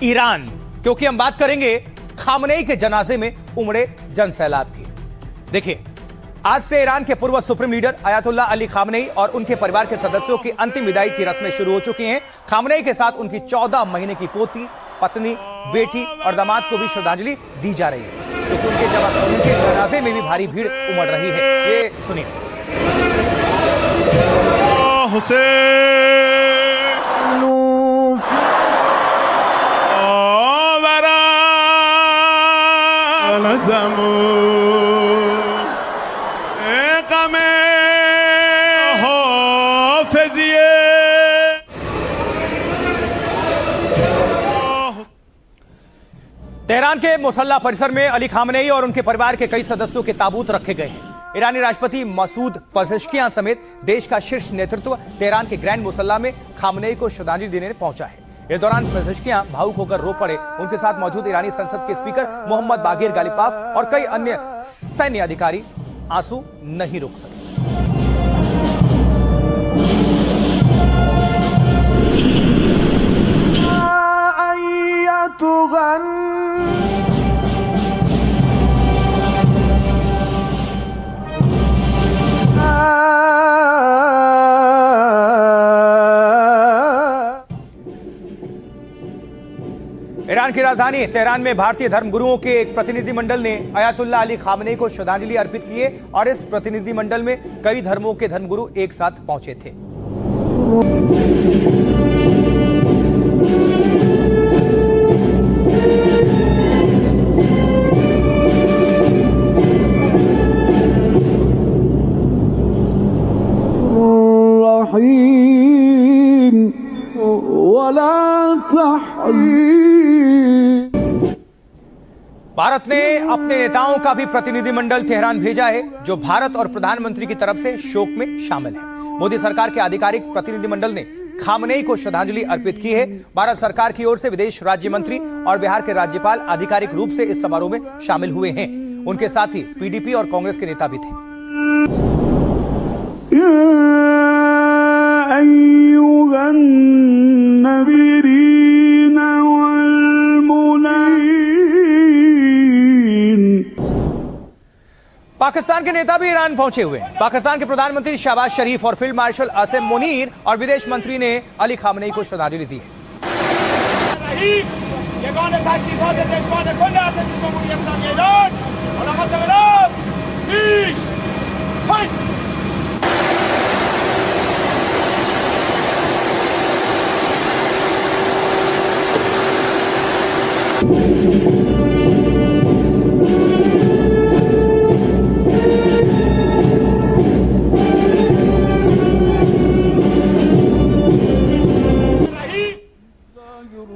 Iran, क्योंकि हम बात करेंगे खामनेई के जनाजे में उमड़े जन सैलाब की। देखिए, आज से ईरान के पूर्व supreme leader Ayatollah Ali Khamenei और उनके परिवार के सदस्यों की अंतिम विदाई की रस्में शुरू हो चुकी हैं। खामनेई के साथ उनकी 14 महीने की पोती, पत्नी, बेटी और दामाद को भी श्रद्धांजलि दी जा रही है, क्योंकि उनके जनाजे में भी भारी भीड़ उमड़ रही है। ये सुनिए। तेहरान के मुसल्ला परिसर में अली खामनेई और उनके परिवार के कई सदस्यों के ताबूत रखे गए हैं। ईरानी राष्ट्रपति मसूद पेज़ेश्कियान समेत देश का शीर्ष नेतृत्व तेहरान के ग्रैंड मुसल्ला में खामनेई को श्रद्धांजलि देने पहुंचा है। इस दौरान पेज़ेश्कियान भावुक होकर रो पड़े। उनके साथ मौजूद ईरानी संसद के स्पीकर मोहम्मद बागिर गालिबाफ और कई अन्य सैन्य अधिकारी आंसू नहीं रोक सके। ईरान की राजधानी तेहरान में भारतीय धर्मगुरुओं के एक प्रतिनिधिमंडल ने अयातुल्लाह अली खामनेई को श्रद्धांजलि अर्पित की है और इस प्रतिनिधिमंडल में कई धर्मों के धर्मगुरु एक साथ पहुंचे थे। भारत ने अपने नेताओं का भी प्रतिनिधिमंडल तेहरान भेजा है, जो भारत और प्रधानमंत्री की तरफ से शोक में शामिल है। मोदी सरकार के आधिकारिक प्रतिनिधिमंडल ने खामनेई को श्रद्धांजलि अर्पित की है। भारत सरकार की ओर से विदेश राज्य मंत्री और बिहार के राज्यपाल आधिकारिक रूप से इस समारोह में शामिल हुए हैं। उनके साथ ही पीडीपी और कांग्रेस के नेता भी थे। पाकिस्तान के नेता भी ईरान पहुंचे हुए हैं। पाकिस्तान के प्रधानमंत्री शहबाज शरीफ और फील्ड मार्शल आसिम मुनीर और विदेश मंत्री ने अली खामनेई को श्रद्धांजलि दी है।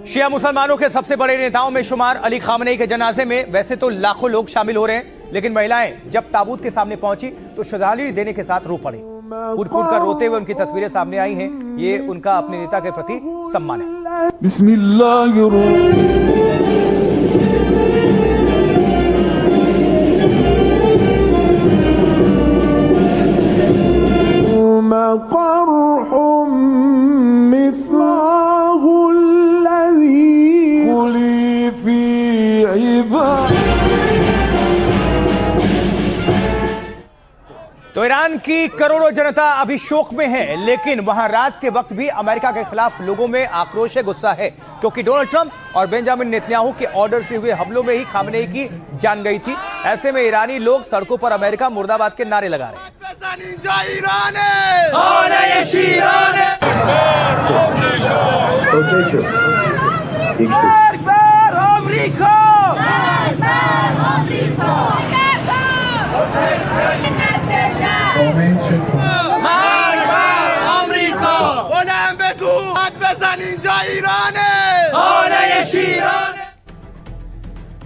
शिया मुसलमानों के सबसे बड़े नेताओं में शुमार अली खामनेई के जनाजे में वैसे तो लाखों लोग शामिल हो रहे हैं, लेकिन महिलाएं जब ताबूत के सामने पहुंची तो श्रद्धांजलि देने के साथ रो पड़ी। कूद कूद कर रोते हुए उनकी तस्वीरें सामने आई हैं। ये उनका अपने नेता के प्रति सम्मान है। तो ईरान की करोड़ों जनता अभी शोक में है, लेकिन वहां रात के वक्त भी अमेरिका के खिलाफ लोगों में आक्रोश है, गुस्सा है, क्योंकि डोनाल्ड ट्रंप और बेंजामिन नेतन्याहू के ऑर्डर से हुए हमलों में ही खामनेई की जान गई थी। ऐसे में ईरानी लोग सड़कों पर अमेरिका मुर्दाबाद के नारे लगा रहे हैं।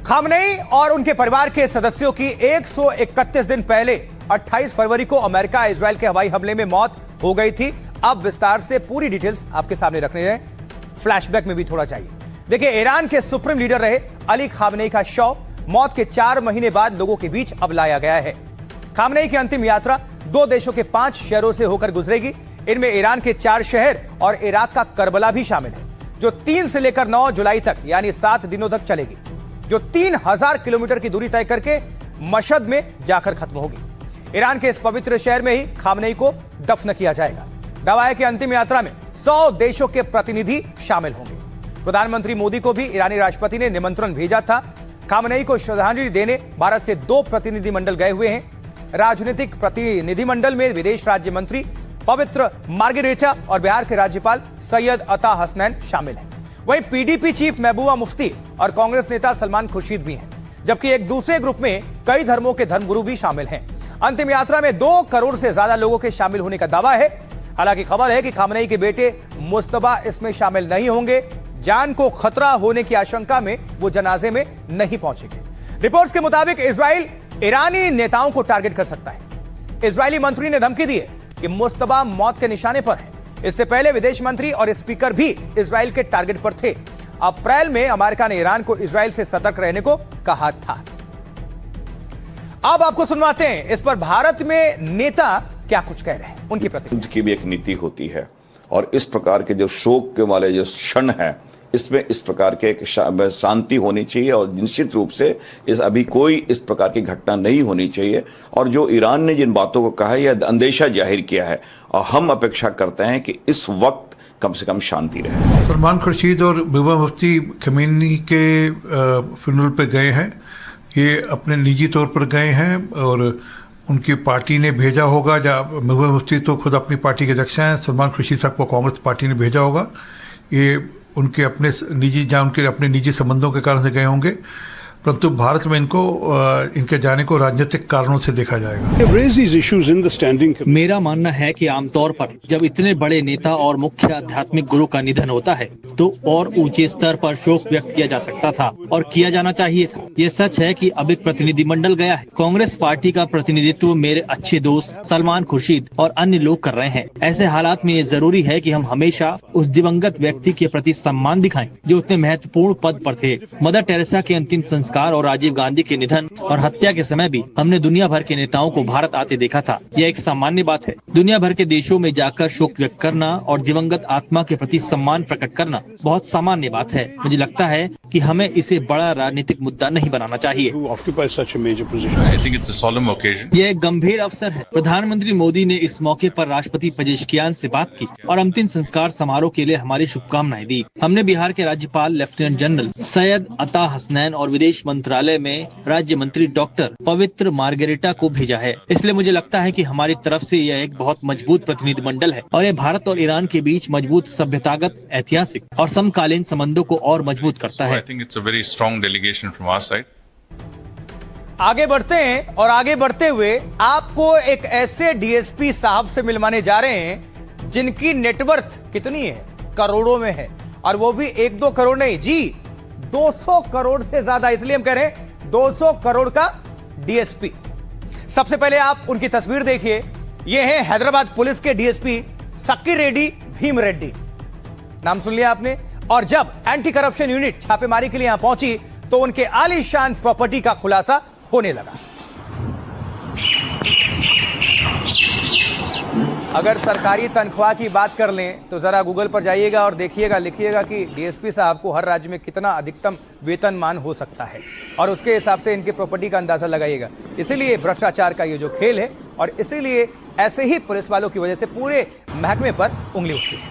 खामनेई और उनके परिवार के सदस्यों की 131 दिन पहले 28 फरवरी को अमेरिका इजराइल के हवाई हमले में मौत हो गई थी। अब विस्तार से पूरी डिटेल्स आपके सामने रखने हैं, फ्लैशबैक में भी थोड़ा चाहिए। देखिए, ईरान के सुप्रीम लीडर रहे अली खामनेई का शव मौत के 4 महीने बाद लोगों के बीच अब लाया गया है। खामनेई की अंतिम यात्रा 2 देशों के 5 शहरों से होकर गुजरेगी। इनमें ईरान के 4 शहर और इराक का करबला भी शामिल है। जो 3 से लेकर 9 जुलाई तक यानी 7 दिनों तक चलेगी, जो 3000 किलोमीटर की दूरी तय करके मशहद में जाकर खत्म होगी। ईरान के इस पवित्र शहर में ही खामनेई को दफन किया जाएगा। दावा है कि अंतिम यात्रा में 100 देशों के प्रतिनिधि शामिल होंगे। प्रधानमंत्री मोदी को भी ईरानी राष्ट्रपति ने निमंत्रण भेजा था। खामनेई को श्रद्धांजलि देने भारत से 2 प्रतिनिधिमंडल गए हुए हैं। राजनीतिक प्रतिनिधिमंडल में विदेश राज्य मंत्री पवित्र मार्गरेटा और बिहार के राज्यपाल सैयद अता हसनैन शामिल हैं। वहीं पीडीपी चीफ महबूबा मुफ्ती और कांग्रेस नेता सलमान खुर्शीद भी हैं, जबकि एक दूसरे ग्रुप में कई धर्मों के धर्मगुरु भी शामिल हैं। अंतिम यात्रा में 2 करोड़ से ज्यादा लोगों के शामिल होने का दावा है। हालांकि खबर है कि खामनेई के बेटे मुस्तबा इसमें शामिल नहीं होंगे। जान को खतरा होने की आशंका में वो जनाजे में नहीं पहुंचेंगे। रिपोर्ट्स के मुताबिक इजराइल ईरानी नेताओं को टारगेट कर सकता है। इजरायली मंत्री ने धमकी दी है कि मुस्तबा मौत के निशाने पर है। इससे पहले विदेश मंत्री और स्पीकर भी इजराइल के टारगेट पर थे। अप्रैल में अमेरिका ने ईरान को इजराइल से सतर्क रहने को कहा था। अब आपको सुनवाते हैं इस पर भारत में नेता क्या कुछ कह रहे हैं, उनकी प्रतिक्रिया। की भी एक नीति होती है और इस प्रकार के जो शोक के वाले जो क्षण है, इसमें इस प्रकार के एक शांति होनी चाहिए और निश्चित रूप से अभी कोई इस प्रकार की घटना नहीं होनी चाहिए। और जो ईरान ने जिन बातों को कहा है यह अंदेशा जाहिर किया है और हम अपेक्षा करते हैं कि इस वक्त कम से कम शांति रहे। सलमान खुर्शीद और महबूबा मुफ्ती खमेनी के फ्यूनरल पे गए हैं। ये अपने निजी तौर पर गए हैं और उनकी पार्टी ने भेजा होगा। महबूबा मुफ्ती तो खुद अपनी पार्टी के अध्यक्ष हैं, सलमान खुर्शीद साहब को कांग्रेस पार्टी ने भेजा होगा। ये उनके अपने निजी उनके अपने निजी संबंधों के कारण से गए होंगे, परंतु भारत में इनके जाने को राजनीतिक कारणों से देखा जाएगा। मेरा मानना है कि आमतौर पर जब इतने बड़े नेता और मुख्य आध्यात्मिक गुरु का निधन होता है तो और ऊंचे स्तर पर शोक व्यक्त किया जा सकता था और किया जाना चाहिए था। ये सच है कि अब एक प्रतिनिधिमंडल गया है। कांग्रेस पार्टी का प्रतिनिधित्व मेरे अच्छे दोस्त सलमान खुर्शीद और अन्य लोग कर रहे हैं। ऐसे हालात में ये जरूरी है कि हम हमेशा उस दिवंगत व्यक्ति के प्रति सम्मान दिखाएं जो इतने महत्वपूर्ण पद पर थे। मदर टेरेसा के अंतिम संस्कार और राजीव गांधी के निधन और हत्या के समय भी हमने दुनिया भर के नेताओं को भारत आते देखा था। यह एक सामान्य बात है। दुनिया भर के देशों में जाकर शोक व्यक्त करना और दिवंगत आत्मा के प्रति सम्मान प्रकट करना बहुत सामान्य बात है। मुझे लगता है कि हमें इसे बड़ा राजनीतिक मुद्दा नहीं बनाना चाहिए। यह एक गंभीर अवसर है। प्रधानमंत्री मोदी ने इस मौके पर राष्ट्रपति पेजेशकियान से बात की और अंतिम संस्कार समारोह के लिए हमारी शुभकामनाएं दी। हमने बिहार के राज्यपाल लेफ्टिनेंट जनरल सैयद अता हसनैन और विदेश मंत्रालय में राज्य मंत्री डॉक्टर पवित्र मार्गरेटा को भेजा है। इसलिए मुझे लगता है कि हमारी तरफ से यह एक बहुत मजबूत प्रतिनिधिमंडल है और यह भारत और ईरान के बीच मजबूत सभ्यतागत, ऐतिहासिक और समकालीन संबंधों को और मजबूत करता है। आगे बढ़ते हैं और आगे बढ़ते हुए आपको एक ऐसे डीएसपी साहब से मिलवाने जा रहे हैं जिनकी नेटवर्थ कितनी है, करोड़ों में है, और वो भी 1-2 करोड़ नहीं जी, 200 करोड़ से ज्यादा। इसलिए हम कह रहे हैं 200 करोड़ का डीएसपी। सबसे पहले आप उनकी तस्वीर देखिए। ये है हैदराबाद पुलिस के डीएसपी सक्की रेड्डी भीम रेड्डी, नाम सुन लिया आपने। और जब एंटी करप्शन यूनिट छापेमारी के लिए यहां पहुंची तो उनके आलीशान प्रॉपर्टी का खुलासा होने लगा। अगर सरकारी तनख्वाह की बात कर लें तो जरा गूगल पर जाइएगा और देखिएगा, लिखिएगा कि डीएसपी साहब को हर राज्य में कितना अधिकतम वेतनमान हो सकता है और उसके हिसाब से इनकी प्रॉपर्टी का अंदाजा लगाइएगा। इसीलिए भ्रष्टाचार का ये जो खेल है और इसीलिए ऐसे ही पुलिस वालों की वजह से पूरे महकमे पर उंगली उठती है।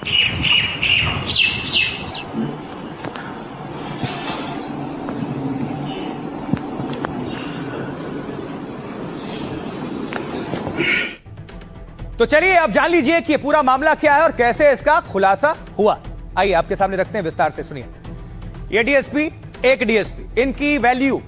तो चलिए अब जान लीजिए कि पूरा मामला क्या है और कैसे इसका खुलासा हुआ। आइए आपके सामने रखते हैं, विस्तार से सुनिए। ये डीएसपी, एक डीएसपी, इनकी वैल्यू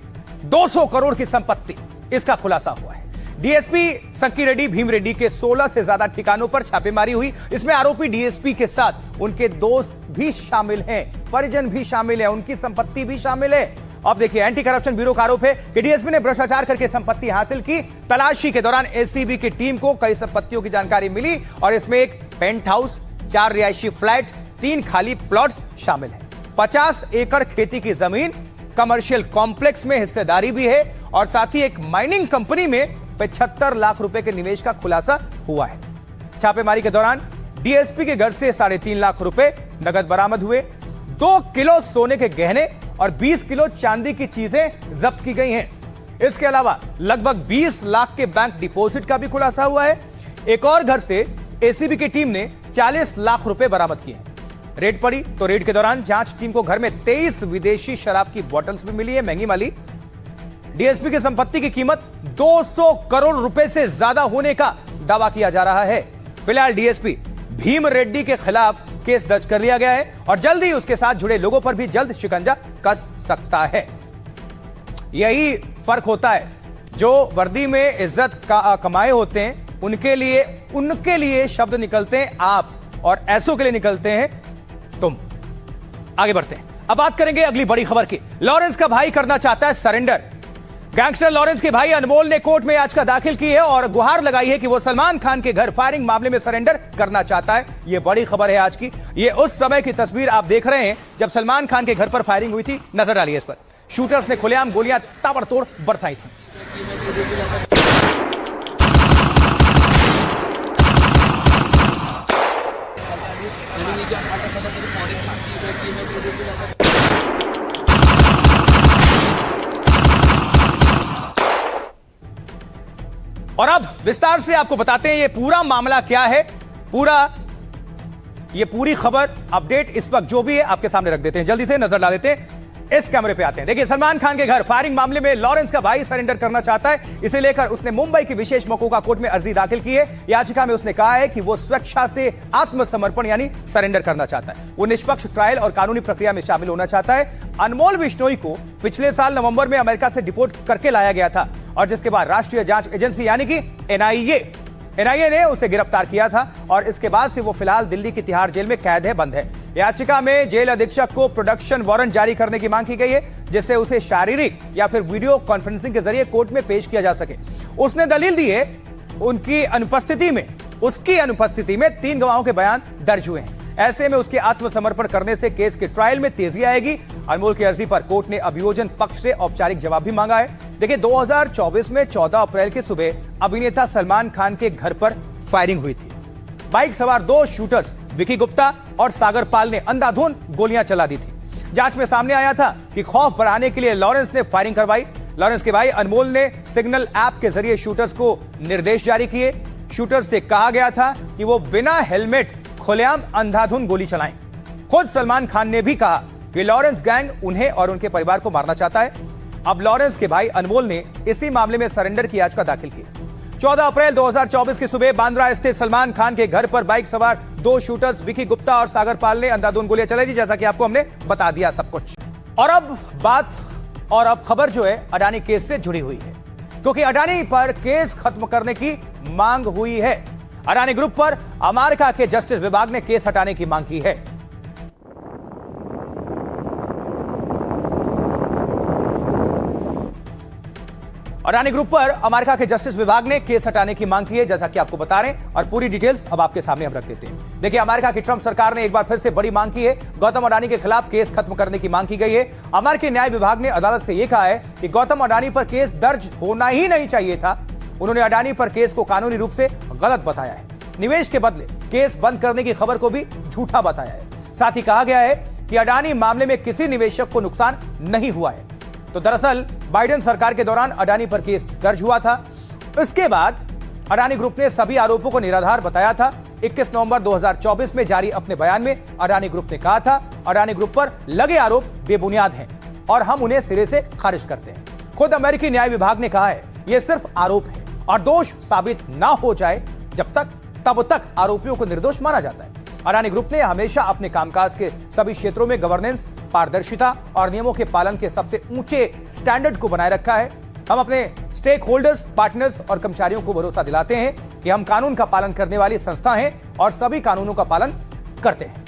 200 करोड़ की संपत्ति, इसका खुलासा हुआ है। डीएसपी सक्की रेड्डी भीम रेड्डी के 16 से ज्यादा ठिकानों पर छापेमारी हुई। इसमें आरोपी डीएसपी के साथ उनके दोस्त भी शामिल हैं, परिजन भी शामिल है, उनकी संपत्ति भी शामिल है। अब देखिए, एंटी करप्शन ब्यूरो का आरोप है कि डीएसपी ने भ्रष्टाचार करके संपत्ति हासिल की। तलाशी के दौरान एसीबी की टीम को कई संपत्तियों की जानकारी मिली और इसमें एक पेंट हाउस, 4 रिहायशी फ्लैट, 3 खाली प्लॉट्स शामिल हैं। 50 एकड़ खेती की जमीन, कमर्शियल कॉम्प्लेक्स में हिस्सेदारी भी है और साथ ही एक माइनिंग कंपनी में 75 लाख रुपए के निवेश का खुलासा हुआ है। छापेमारी के दौरान डीएसपी के घर से 3.5 लाख रुपए नगद बरामद हुए। 2 किलो सोने के गहने और 20 किलो चांदी की चीजें जब्त की गई हैं। इसके अलावा लगभग 20 लाख के बैंक डिपॉजिट का भी खुलासा हुआ है। एक और घर से एसीबी की टीम ने 40 लाख रुपए बरामद किए हैं। रेड पड़ी तो रेड के दौरान जांच टीम को घर में 23 विदेशी शराब की बोतल्स भी मिली है, महंगी वाली। डीएसपी की संपत्ति की कीमत 200 करोड़ रुपए से ज्यादा होने का दावा किया जा रहा है। फिलहाल डीएसपी भीम रेड्डी के खिलाफ केस दर्ज कर लिया गया है और जल्द ही उसके साथ जुड़े लोगों पर भी जल्द शिकंजा कस सकता है। यही फर्क होता है, जो वर्दी में इज्जत कमाए होते हैं उनके लिए शब्द निकलते हैं आप, और ऐसों के लिए निकलते हैं तुम। आगे बढ़ते हैं, अब बात करेंगे अगली बड़ी खबर की। लॉरेंस का भाई करना चाहता है सरेंडर। गैंगस्टर लॉरेंस के भाई अनमोल ने कोर्ट में याचिका दाखिल की है और गुहार लगाई है कि वो सलमान खान के घर फायरिंग मामले में सरेंडर करना चाहता है। यह बड़ी खबर है आज की। ये उस समय की तस्वीर आप देख रहे हैं जब सलमान खान के घर पर फायरिंग हुई थी। नजर डालिए इस पर। शूटर्स ने खुलेआम गोलियां ताबड़तोड़ बरसाई थी। और अब विस्तार से आपको बताते हैं ये पूरा मामला क्या है। ये पूरी खबर अपडेट इस वक्त जो भी है आपके सामने रख देते हैं। जल्दी से नजर डाल देते हैं, इस कैमरे पे आते हैं। देखिए, सलमान खान के घर फायरिंग मामले में लॉरेंस का भाई सरेंडर करना चाहता है। इसे लेकर उसने मुंबई की विशेष मकोका कोर्ट में अर्जी दाखिल की है। याचिका में उसने कहा है कि वो स्वेच्छा से आत्मसमर्पण यानी सरेंडर करना चाहता है। वो निष्पक्ष ट्रायल और कानूनी प्रक्रिया में शामिल होना चाहता है। अनमोल बिश्नोई को पिछले साल नवंबर में अमेरिका से डिपोर्ट करके लाया गया था और जिसके बाद राष्ट्रीय जांच एजेंसी यानी कि एनआईए ने उसे गिरफ्तार किया था और इसके बाद से वो फिलहाल दिल्ली की तिहाड़ जेल में कैद है, बंद है। याचिका में जेल अधीक्षक को प्रोडक्शन वारंट जारी करने की मांग की गई है, जिससे उसे शारीरिक या फिर वीडियो कॉन्फ्रेंसिंग के जरिए कोर्ट में पेश किया जा सके। उसने दलील दी है उसकी अनुपस्थिति में 3 गवाहों के बयान दर्ज हुए हैं। ऐसे में उसके आत्मसमर्पण करने से केस के ट्रायल में तेजी आएगी। अनमोल की अर्जी पर कोर्ट ने अभियोजन पक्ष से औपचारिक जवाब भी मांगा है। देखिए, 2024 में 14 अप्रैल की सुबह अभिनेता सलमान खान के घर पर फायरिंग हुई थी। बाइक सवार 2 शूटर्स विकी गुप्ता और सागर पाल ने अंधाधुंध गोलियां चला दी थी। जांच में सामने आया था कि खौफ बढ़ाने के लिए लॉरेंस ने फायरिंग करवाई। लॉरेंस के भाई अनमोल ने सिग्नल ऐप के जरिए शूटर्स को निर्देश जारी किए। शूटर्स से कहा गया था कि वो बिना हेलमेट खुलेआम अंधाधुंध गोली चलाएं। खुद सलमान खान ने भी कहा कि लॉरेंस गैंग उन्हें और उनके परिवार को मारना चाहता है। अब लॉरेंस के भाई अनमोल ने इसी मामले में सरेंडर की याचिका दाखिल की। 14 अप्रैल 2024 की सुबह बांद्रा स्थित सलमान खान के घर पर बाइक सवार 2 शूटर्स विकी गुप्ता और सागर पाल ने अंधाधुंध गोलियां चलाई थी, जैसा कि आपको हमने बता दिया सब कुछ। और अब खबर जो है अडानी केस से जुड़ी हुई है, क्योंकि अडानी पर केस खत्म करने की मांग हुई है। अडानी ग्रुप पर अमेरिका के जस्टिस विभाग ने केस हटाने की मांग की है। अडानी ग्रुप पर अमेरिका के जस्टिस विभाग ने केस हटाने की मांग की है, जैसा कि आपको बता रहे हैं, और पूरी डिटेल्स अब आपके सामने हम रख देते हैं। देखिए, अमेरिका की ट्रंप सरकार ने एक बार फिर से बड़ी मांग की है। गौतम अडानी के खिलाफ केस खत्म करने की मांग की गई है। अमेरिकी न्याय विभाग ने अदालत से यह कहा है कि गौतम अडानी पर केस दर्ज होना ही नहीं चाहिए था। उन्होंने अडानी पर केस को कानूनी रूप से गलत बताया है। निवेश के बदले केस बंद करने की खबर को भी झूठा बताया है। साथ ही कहा गया है कि अडानी मामले में किसी निवेशक को नुकसान नहीं हुआ है। तो दरअसल बाइडेन सरकार के दौरान अडानी पर केस दर्ज हुआ था। इसके बाद अडानी ग्रुप ने सभी आरोपों को निराधार बताया था। 21 नवंबर 2024 में जारी अपने बयान में अडानी ग्रुप ने कहा था, अडानी ग्रुप पर लगे आरोप बेबुनियाद हैं और हम उन्हें सिरे से खारिज करते हैं। खुद अमेरिकी न्याय विभाग ने कहा है यह सिर्फ आरोप है और दोष साबित ना हो जाए तब तक आरोपियों को निर्दोष माना जाता है। अडानी ग्रुप ने हमेशा अपने कामकाज के सभी क्षेत्रों में गवर्नेंस, पारदर्शिता और नियमों के पालन के सबसे ऊंचे स्टैंडर्ड को बनाए रखा है। हम अपने स्टेक होल्डर्स, पार्टनर्स और कर्मचारियों को भरोसा दिलाते हैं कि हम कानून का पालन करने वाली संस्था हैं और सभी कानूनों का पालन करते हैं।